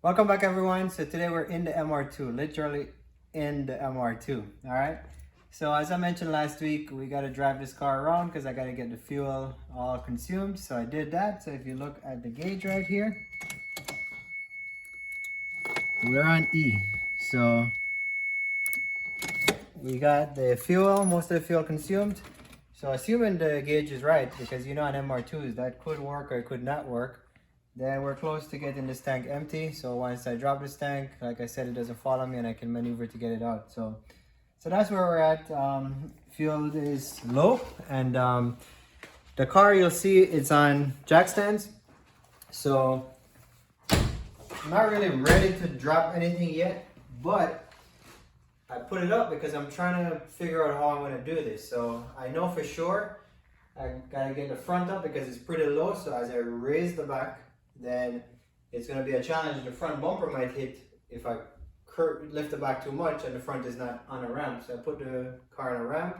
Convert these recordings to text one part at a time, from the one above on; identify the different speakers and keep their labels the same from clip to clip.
Speaker 1: Welcome back everyone. So today we're in the MR2, literally in the MR2, all right? So as I mentioned last week, we got to drive this car around because I got to get the fuel all consumed. So I did that. So if you look at the gauge right here, we're on E. So we got the fuel, most of the fuel consumed. So assuming the gauge is right, because you know on MR2s that could work or it could not work, then we're close to getting this tank empty. So once I drop this tank, like I said, it doesn't fall on me and I can maneuver to get it out. So that's where we're at. Fuel is low, and the car, you'll see it's on jack stands. So I'm not really ready to drop anything yet, but I put it up because I'm trying to figure out how I'm going to do this. So I know for sure I gotta get the front up because it's pretty low. So as I raise the back, then it's going to be a challenge. The front bumper might hit if I lift the back too much and the front is not on a ramp. So I put the car on a ramp,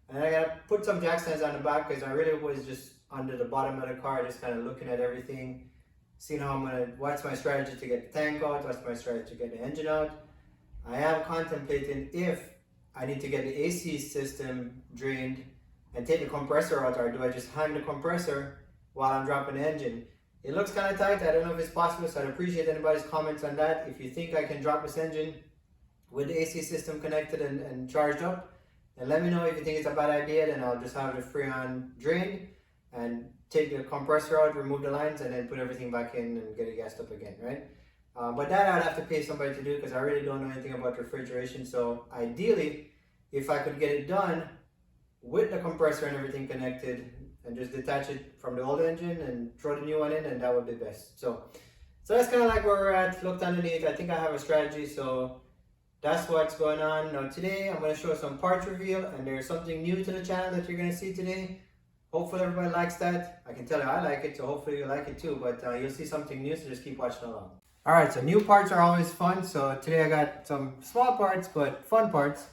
Speaker 1: and I gotta put some jack stands on the back because I really was just under the bottom of the car, just kind of looking at everything, seeing how what's my strategy to get the tank out, what's my strategy to get the engine out. I am contemplating if I need to get the AC system drained and take the compressor out, or do I just hang the compressor while I'm dropping the engine. It looks kind of tight. I don't know if it's possible, so I'd appreciate anybody's comments on that. If you think I can drop this engine with the AC system connected and charged up, then let me know. If you think it's a bad idea, then I'll just have the Freon drained and take the compressor out, remove the lines, and then put everything back in and get it gassed up again, right? But that I'd have to pay somebody to do because I really don't know anything about refrigeration. So ideally, if I could get it done with the compressor and everything connected, and just detach it from the old engine and throw the new one in, and that would be best. So that's kind of like where we're at. Looked underneath, I think I have a strategy, so that's what's going on. Now today I'm going to show some parts reveal, and there's something new to the channel that you're going to see today. Hopefully everybody likes that. I can tell you I like it, so hopefully you like it too, but you'll see something new, so just keep watching along. Alright, so new parts are always fun. So today I got some small parts but fun parts.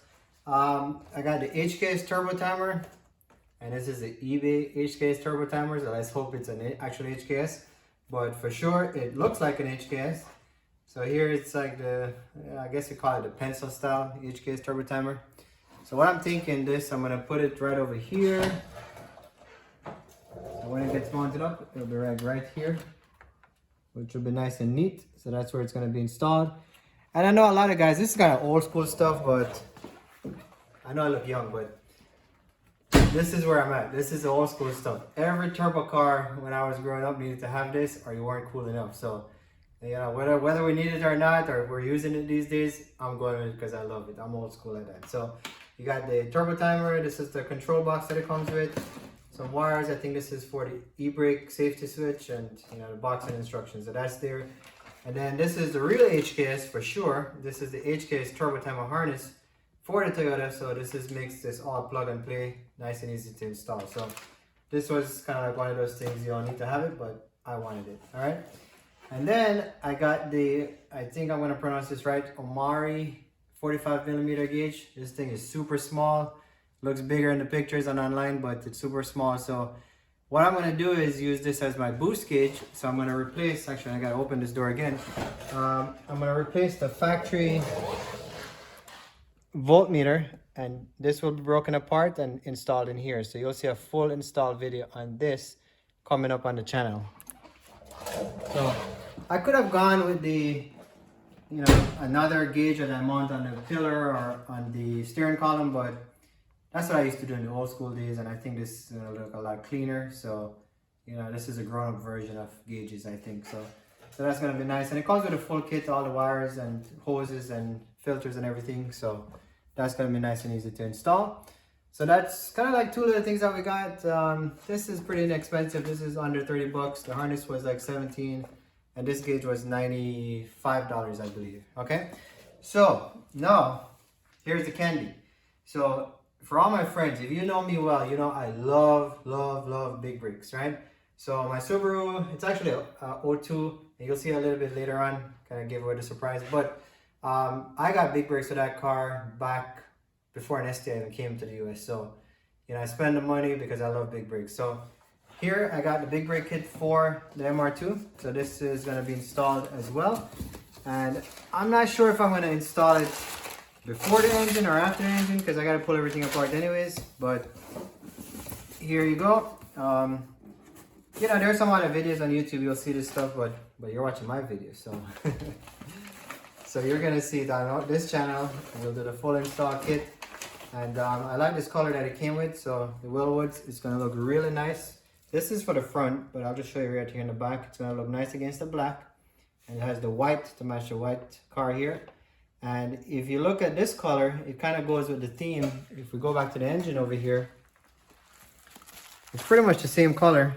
Speaker 1: I got the HKS turbo timer. And this is the eBay HKS turbo timer, so let's hope it's an actual HKS. But for sure, it looks like an HKS. So here it's like I guess you call it the pencil style HKS turbo timer. So what I'm thinking I'm gonna put it right over here. So when it gets mounted up, it'll be right here, which will be nice and neat. So that's where it's gonna be installed. And I know a lot of guys, this is kind of old school stuff, but I know I look young, but this is where I'm at. This is the old school stuff. Every turbo car when I was growing up needed to have this, or you weren't cool enough. So, you know, whether we need it or not, or we're using it these days, I'm going with it because I love it. I'm old school like that. So, you got the turbo timer. This is the control box that it comes with. Some wires. I think this is for the e-brake safety switch, and you know the box and instructions. So that's there. And then this is the real HKS for sure. This is the HKS turbo timer harness for the Toyota. So this makes this all plug and play, nice and easy to install. So this was kind of like one of those things you don't need to have it, but I wanted it. All right. And then I got I think I'm going to pronounce this right, Omari 45mm gauge. This thing is super small. Looks bigger in the pictures and online, but it's super small. So what I'm going to do is use this as my boost gauge. So I'm going to replace, actually I got to open this door again. I'm going to replace the factory voltmeter, and this will be broken apart and installed in here. So you'll see a full install video on this coming up on the channel. So I could have gone with another gauge that I mount on the pillar or on the steering column, but that's what I used to do in the old school days, and I think this is gonna look a lot cleaner. So this is a grown-up version of gauges, I think. So that's gonna be nice, and it comes with a full kit, all the wires and hoses and filters and everything. So that's gonna be nice and easy to install. So that's kind of like two little things that we got. This is pretty inexpensive. This is under 30 bucks. The harness was like 17, and this gauge was $95, I believe. Okay, so now here's the candy. So for all my friends, if you know me well, you know I love big brakes, right? So my Subaru, it's actually a 02, and you'll see a little bit later on, kind of give away the surprise, but I got big brakes for that car back before an STI even came to the US. So, I spend the money because I love big brakes. So here I got the big brake kit for the MR2. So this is going to be installed as well. And I'm not sure if I'm going to install it before the engine or after the engine because I got to pull everything apart anyways. But here you go. You know, there's some other videos on YouTube, you'll see this stuff, but you're watching my videos, so so you're gonna see it on this channel. We'll do the full install kit, and I like this color that it came with. So the Willwoods is gonna look really nice. This is for the front, but I'll just show you right here in the back. It's gonna look nice against the black, and it has the white to match the white car here. And if you look at this color, it kind of goes with the theme. If we go back to the engine over here, it's pretty much the same color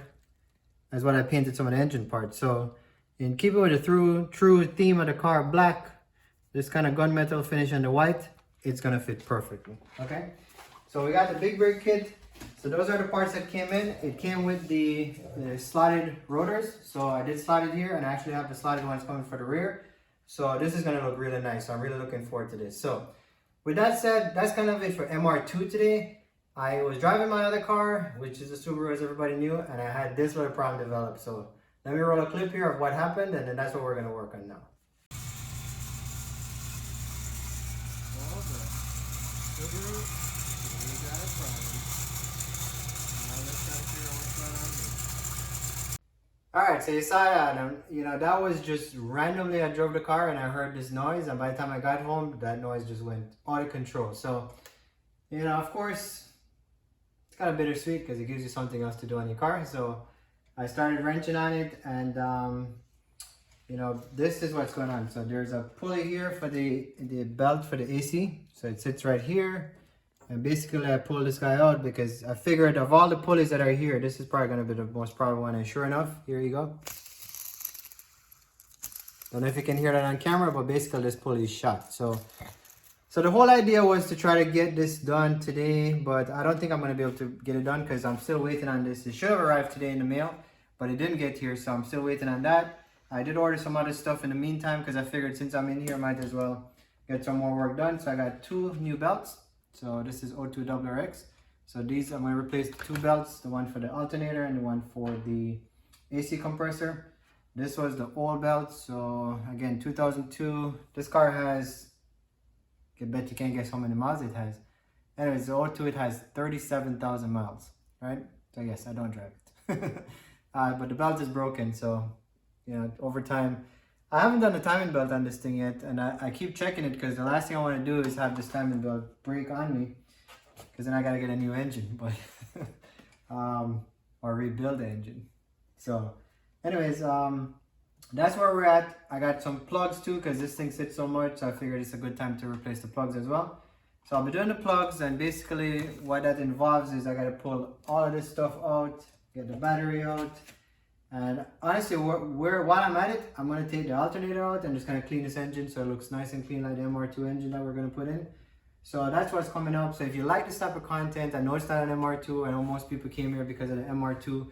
Speaker 1: as what I painted some of the engine parts. So in keeping with the true theme of the car, black, this kind of gunmetal finish on the white, it's gonna fit perfectly. Okay, so we got the big brake kit. So those are the parts that came in. It came with the slotted rotors. So I did slot it here, and I actually have the slotted ones coming for the rear. So this is gonna look really nice. So I'm really looking forward to this. So with that said, that's kind of it for MR2 today. I was driving my other car, which is a Subaru as everybody knew, and I had this little problem develop. So let me roll a clip here of what happened, and then that's what we're going to work on now. Alright, so you saw that, you know, that was just randomly. I drove the car and I heard this noise, and by the time I got home, that noise just went out of control. So, you know, of course, it's kind of bittersweet because it gives you something else to do on your car. So I started wrenching on it, and you know, this is what's going on. So there's a pulley here for the belt for the AC. So it sits right here, and basically I pulled this guy out because I figured of all the pulleys that are here, this is probably going to be the most probable one. And sure enough, here you go. Don't know if you can hear that on camera, but basically this pulley is shot. So the whole idea was to try to get this done today, but I don't think I'm going to be able to get it done because I'm still waiting on this. It should have arrived today in the mail, but it didn't get here, so I'm still waiting on that. I did order some other stuff in the meantime because I figured since I'm in here, I might as well get some more work done. So I got 2 new belts. So this is O2 WRX. So these, I'm going to replace the 2 belts, the one for the alternator and the one for the AC compressor. This was the old belt. So again, 2002. This car has, I bet you can't guess how many miles it has. Anyways, the O2, it has 37,000 miles, right? So yes, I don't drive it. But the belt is broken, so, you know, over time, I haven't done the timing belt on this thing yet, and I keep checking it because the last thing I want to do is have this timing belt break on me, because then I got to get a new engine, but or rebuild the engine. So anyways, that's where we're at. I got some plugs too because this thing sits so much, so I figured it's a good time to replace the plugs as well. So I'll be doing the plugs, and basically what that involves is I got to pull all of this stuff out, get the battery out, and honestly, while I'm at it, I'm going to take the alternator out and just kind of clean this engine so it looks nice and clean like the MR2 engine that we're going to put in. So that's what's coming up. So if you like this type of content, I know it's not an MR2. I know most people came here because of the MR2.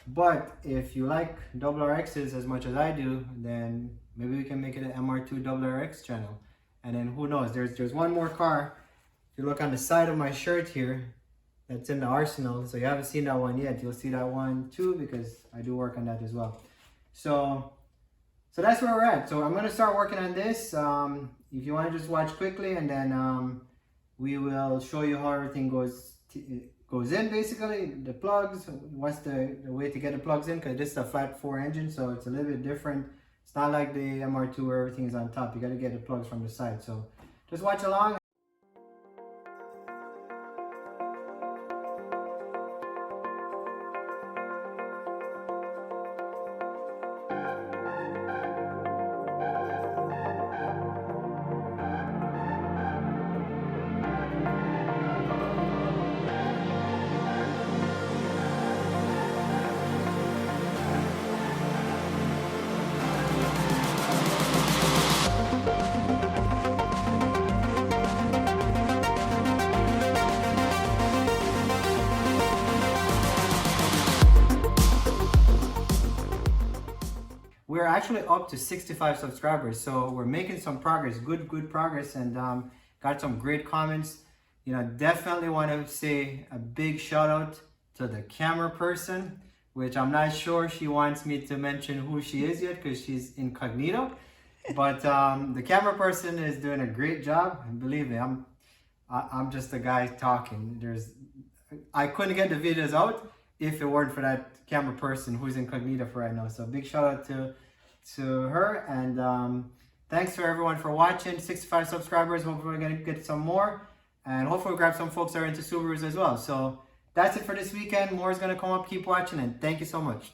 Speaker 1: But if you like RRXs as much as I do, then maybe we can make it an MR2 RRX channel. And then who knows, there's one more car. If you look on the side of my shirt here, that's in the arsenal. So you haven't seen that one yet. You'll see that one too because I do work on that as well. So that's where we're at. So I'm going to start working on this. If you want to just watch quickly, and then we will show you how everything goes in, basically the plugs, what's the way to get the plugs in, because this is a flat 4 engine, so it's a little bit different. It's not like the MR2 where everything is on top. You got to get the plugs from the side. So just watch along. We're actually up to 65 subscribers, so we're making some progress, good progress, and got some great comments. You know, definitely want to say a big shout out to the camera person, which I'm not sure she wants me to mention who she is yet because she's incognito. But the camera person is doing a great job. And believe me, I'm just a guy talking. I couldn't get the videos out if it weren't for that camera person who's incognito for right now. So big shout out to her, and thanks for everyone for watching. 65 subscribers. Hopefully we're gonna get some more, and hopefully we'll grab some folks that are into Subarus as well. So that's it for this weekend. More is gonna come up. Keep watching, and thank you so much.